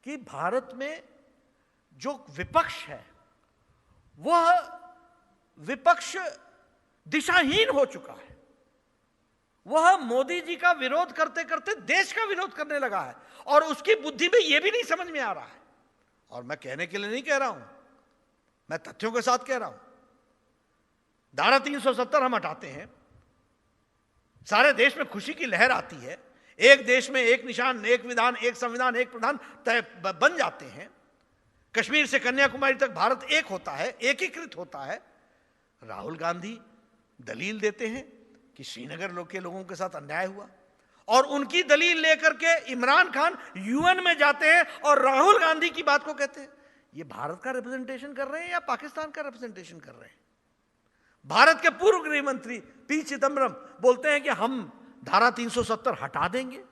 कि भारत में जो विपक्ष है वह विपक्ष दिशाहीन हो चुका है। वह मोदी जी का विरोध करते करते देश का विरोध करने लगा है और उसकी बुद्धि में यह भी नहीं समझ में आ रहा है। और मैं कहने के लिए नहीं कह रहा हूं, मैं तथ्यों के साथ कह रहा हूं। धारा 370 हम हटाते हैं, सारे देश में खुशी की लहर आती है, एक देश में एक निशान, एक विधान, एक संविधान, एक प्रधान तय बन जाते हैं। कश्मीर से कन्याकुमारी तक भारत एक होता है, एकीकृत होता है। राहुल गांधी दलील देते हैं कि श्रीनगर के लोगों के साथ अन्याय हुआ और उनकी दलील लेकर के इमरान खान यूएन में जाते हैं और राहुल गांधी की बात को कहते हैं। ये भारत का रिप्रेजेंटेशन कर रहे हैं या पाकिस्तान का रिप्रेजेंटेशन कर रहे हैं? भारत के पूर्व गृह मंत्री पी चिदम्बरम बोलते हैं कि हम धारा 370 हटा देंगे।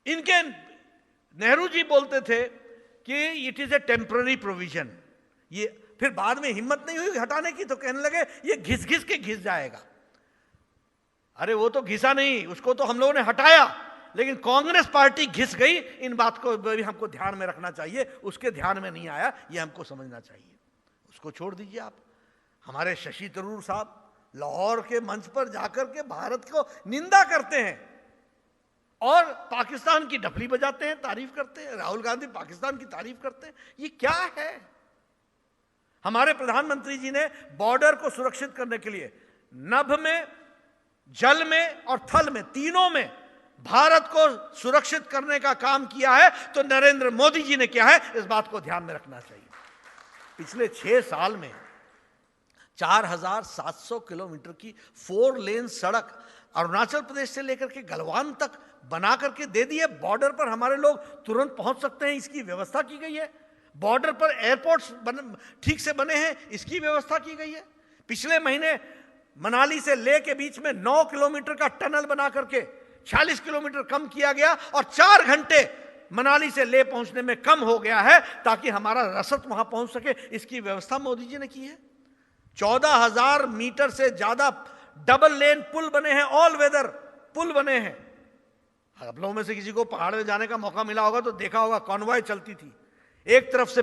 इनके नेहरू जी बोलते थे कि it is a temporary provision. ये फिर बाद में हिम्मत नहीं हुई हटाने की तो कहने लगे ये घिस घिस के घिस जाएगा। अरे वो तो घिसा नहीं, उसको तो हम लोगों ने हटाया, लेकिन कांग्रेस पार्टी घिस गई। इन बात को भी हमको ध्यान में रखना चाहिए, उसके ध्यान में नहीं आया, ये हमको समझना चाहिए। उसको छोड़ दीजिए आप। हमारे शशि थरूर साहब लाहौर के मंच पर जाकर के भारत को निंदा करते हैं और पाकिस्तान की डफली बजाते हैं, तारीफ करते हैं। राहुल गांधी पाकिस्तान की तारीफ करते हैं। ये क्या है? हमारे प्रधानमंत्री जी ने बॉर्डर को सुरक्षित करने के लिए नभ में, जल में और थल में, तीनों में भारत को सुरक्षित करने का काम किया है, तो नरेंद्र मोदी जी ने किया है। इस बात को ध्यान में रखना चाहिए। पिछले 6 साल में 4700 किलोमीटर की 4 लेन सड़क अरुणाचल प्रदेश से लेकर के गलवान तक बना करके दे दी है। बॉर्डर पर हमारे लोग तुरंत पहुंच सकते हैं, इसकी व्यवस्था की गई है। बॉर्डर पर एयरपोर्ट्स ठीक से बने हैं, इसकी व्यवस्था की गई है। पिछले महीने मनाली से लेह के बीच में 9 किलोमीटर का टनल बना करके 40 किलोमीटर कम किया गया और 4 घंटे मनाली से लेह पहुंचने में कम हो गया है, ताकि हमारा रसद वहां पहुंच सके। इसकी व्यवस्था मोदी जी ने की है। 14,000 मीटर से ज्यादा डबल लेन पुल बने हैं, ऑल वेदर पुल बने हैं। आप लोगों में से किसी को पहाड़ में जाने का मौका मिला होगा तो देखा होगा, कॉन्वॉय चलती थी। एक तरफ से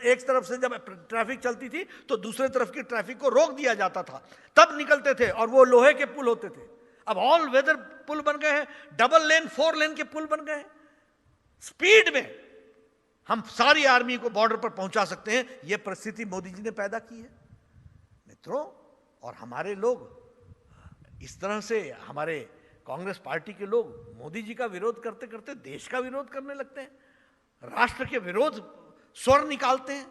एक तरफ से जब ट्रैफिक चलती थी तो दूसरे तरफ की ट्रैफिक को रोक दिया जाता था, तब निकलते थे, और वो लोहे के पुल होते थे। अब ऑल वेदर पुल बन गए हैं, डबल लेन 4 लेन के पुल बन गए हैं। स्पीड में हम सारी आर्मी को बॉर्डर पर पहुंचा सकते हैं। यह परिस्थिति मोदी जी ने पैदा की है मित्रों। और हमारे लोग इस तरह से, हमारे कांग्रेस पार्टी के लोग मोदी जी का विरोध करते करते देश का विरोध करने लगते हैं, राष्ट्र के विरोध स्वर निकालते हैं।